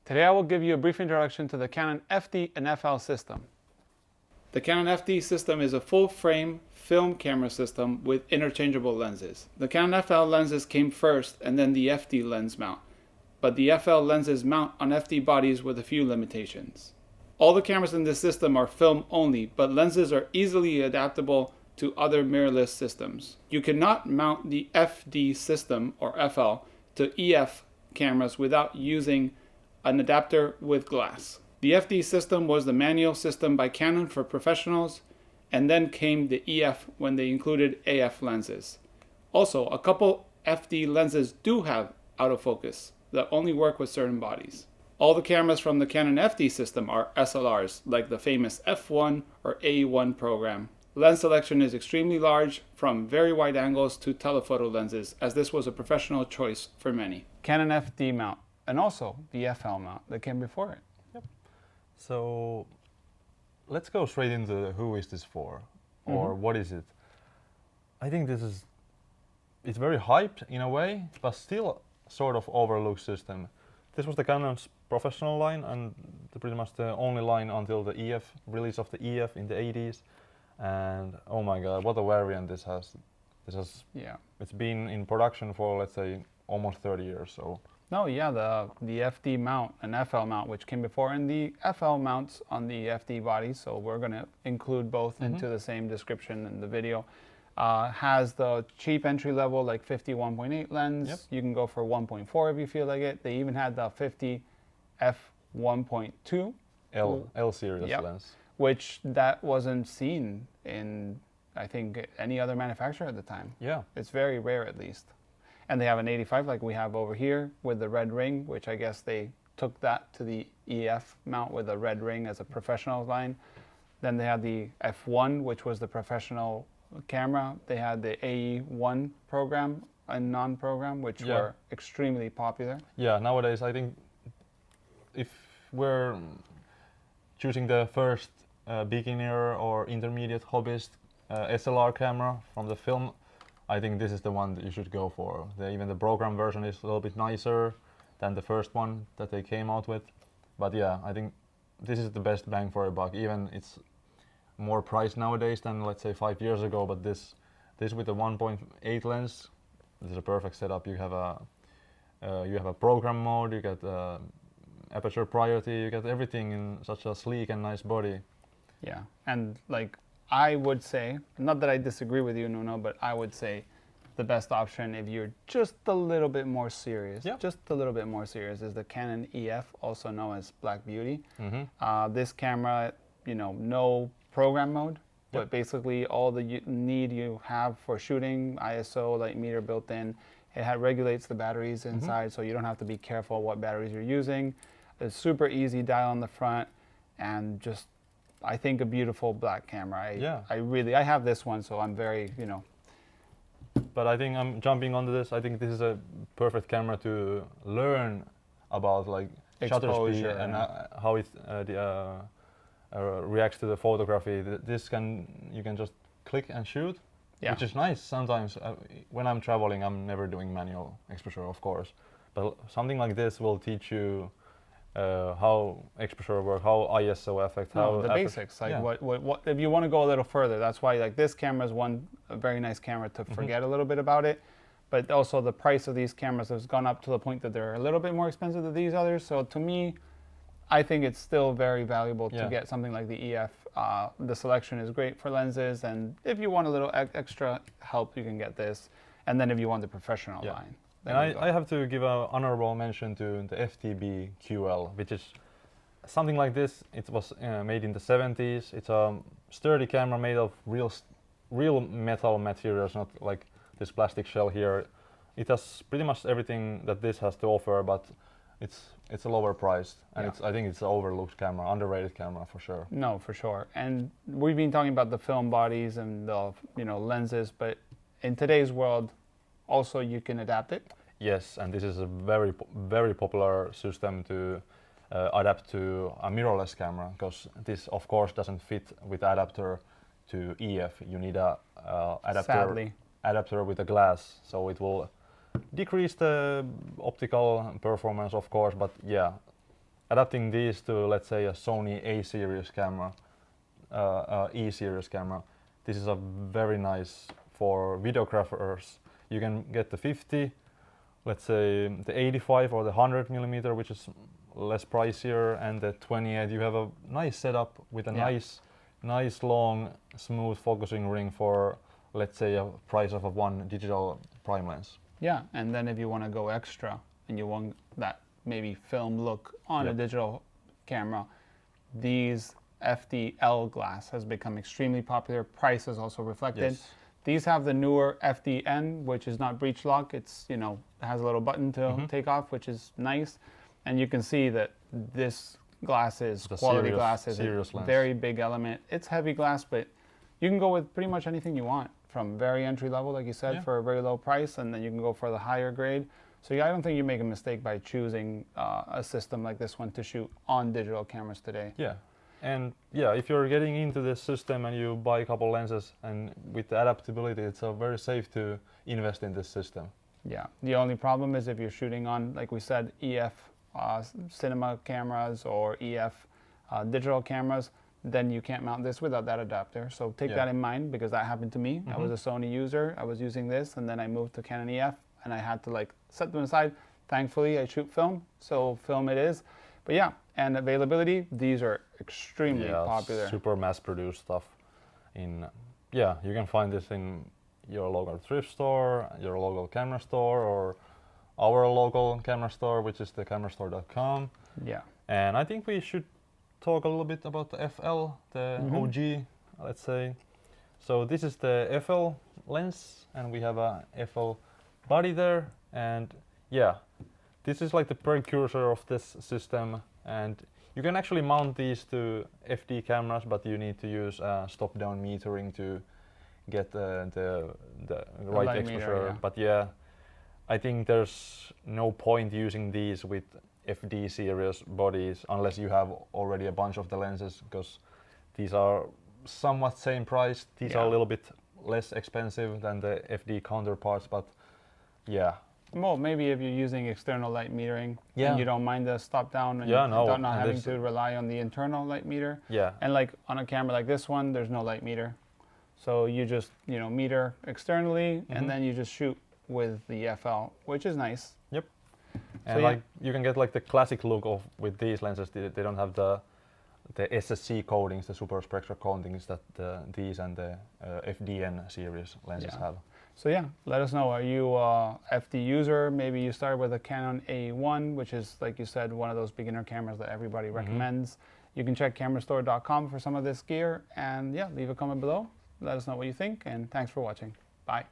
Today I will give you a brief introduction to the Canon FD and FL system. The Canon FD system is a full-frame film camera system with interchangeable lenses. The Canon FL lenses came first and then the FD lens mount, but the FL lenses mount on FD bodies with a few limitations. All the cameras in this system are film only, but lenses are easily adaptable to other mirrorless systems. You cannot mount the FD system, or FL, to EF cameras without using an adapter with glass. The FD system was the manual system by Canon for professionals, and then came the EF when they included AF lenses. Also, a couple FD lenses do have autofocus that only work with certain bodies. All the cameras from the Canon FD system are SLRs, like the famous F1 or A1 program. Lens selection is extremely large, from very wide angles to telephoto lenses, as this was a professional choice for many. Canon FD mount, and also the FL mount that came before it. Yep. So let's go straight into who is this for, or what is it? I think it's very hyped in a way, but still sort of overlooked system. This was the Canon's professional line, and pretty much the only line until the EF release of the EF in the 80s. And oh my god, what a variant this has. It's been in production for, let's say, almost 30 years. So no, yeah, the FD mount and FL mount, which came before, and the FL mounts on the FD body, so we're going to include both into the same description in the video. Has the cheap entry level, like 50-1.8 lens. Yep. You can go for 1.4 if you feel like it. They even had the 50 f1.2 L series lens, which that wasn't seen in, I think, any other manufacturer at the time. Yeah, it's very rare at least. And they have an 85 like we have over here with the red ring, which I guess they took that to the EF mount with a red ring as a professional line. Then they had the F1, which was the professional camera. They had the AE1 program and non-program, which were extremely popular. Yeah, nowadays I think if we're choosing the first beginner or intermediate hobbyist SLR camera from the film, I think this is the one that you should go for. Even the program version is a little bit nicer than the first one that they came out with. But yeah, I think this is the best bang for a buck. Even it's more priced nowadays than, let's say, 5 years ago, but this with the 1.8 lens, this is a perfect setup. You have a program mode, you get aperture priority, you get everything in such a sleek and nice body. Yeah, and like I would say, not that I disagree with you, Nuno, but I would say the best option if you're just a little bit more serious, is the Canon EF, also known as Black Beauty. This camera, no program mode, but basically all the need you have for shooting, ISO, light meter built in. It regulates the batteries inside, so you don't have to be careful what batteries you're using. It's super easy dial on the front, and just, I think, a beautiful black camera. I have this one, so I'm very, But I think I'm jumping onto this. I think this is a perfect camera to learn about like shutter speed and how it reacts to the photography. You can just click and shoot, which is nice. Sometimes when I'm traveling, I'm never doing manual exposure, of course, but something like this will teach you how exposure works, how ISO affects, how the basics. Like what if you want to go a little further. That's why like this camera is a very nice camera to forget a little bit about it. But also the price of these cameras has gone up to the point that they're a little bit more expensive than these others. So to me, I think it's still very valuable to get something like the EF. The selection is great for lenses, and if you want a little extra help, you can get this. And then if you want the professional line. And I have to give an honorable mention to the FTB QL, which is something like this. It was made in the 70s. It's a sturdy camera made of real metal materials, not like this plastic shell here. It has pretty much everything that this has to offer, but it's a lower price, and I think it's an overlooked camera, underrated camera for sure. No, for sure. And we've been talking about the film bodies and the lenses, but in today's world, also you can adapt it. Yes, and this is a very popular system to adapt to a mirrorless camera, because this of course doesn't fit with adapter to EF. You need a adapter with a glass, so it will decrease the optical performance, of course, but yeah, adapting these to, let's say, a Sony A series camera, E series camera, this is a very nice for videographers. You can get the 50, let's say the 85 or the 100 millimeter, which is less pricier, and the 28. You have a nice setup with a nice long smooth focusing ring for, let's say, a price of a one digital prime lens. Yeah, and then if you want to go extra and you want that maybe film look on a digital camera, these FDL glass has become extremely popular. Price is also reflected. Yes. These have the newer FDN, which is not breech lock. It's, you know, has a little button to take off, which is nice. And you can see that this glass is quality glass. Is a very big element. It's heavy glass, but you can go with pretty much anything you want, from very entry level, like you said, for a very low price, and then you can go for the higher grade. So yeah, I don't think you make a mistake by choosing a system like this one to shoot on digital cameras today. Yeah. And yeah, if you're getting into this system and you buy a couple lenses, and with the adaptability, it's very safe to invest in this system. Yeah, the only problem is if you're shooting on, like we said, EF cinema cameras or EF digital cameras, then you can't mount this without that adapter. So take that in mind, because that happened to me. I was a Sony user, I was using this, and then I moved to Canon EF, and I had to like set them aside. Thankfully, I shoot film, so film it is. But yeah, and availability, these are extremely popular. Super mass-produced stuff. You can find this in your local thrift store, your local camera store, or our local camera store, which is the Kamerastore.com. Yeah. And I think we should talk a little bit about the FL, the OG, let's say. So this is the FL lens, and we have a FL body there, and yeah, this is like the precursor of this system, and you can actually mount these to FD cameras, but you need to use stop-down metering to get the right exposure. Meter, But yeah, I think there's no point using these with FD series bodies unless you have already a bunch of the lenses, because these are somewhat same price. These are a little bit less expensive than the FD counterparts, but yeah. Well, maybe if you're using external light metering and you don't mind the stop down and not having to rely on the internal light meter. Yeah. And like on a camera like this one, there's no light meter. So you just, meter externally and then you just shoot with the FL, which is nice. Yep. And like you can get like the classic look of with these lenses. They don't have the SSC coatings, the super spectral coatings that these and the FDN series lenses have. So yeah, let us know. Are you a FD user? Maybe you started with a Canon A1, which is, like you said, one of those beginner cameras that everybody recommends. You can check Kamerastore.com for some of this gear, and yeah, leave a comment below. Let us know what you think, and thanks for watching. Bye.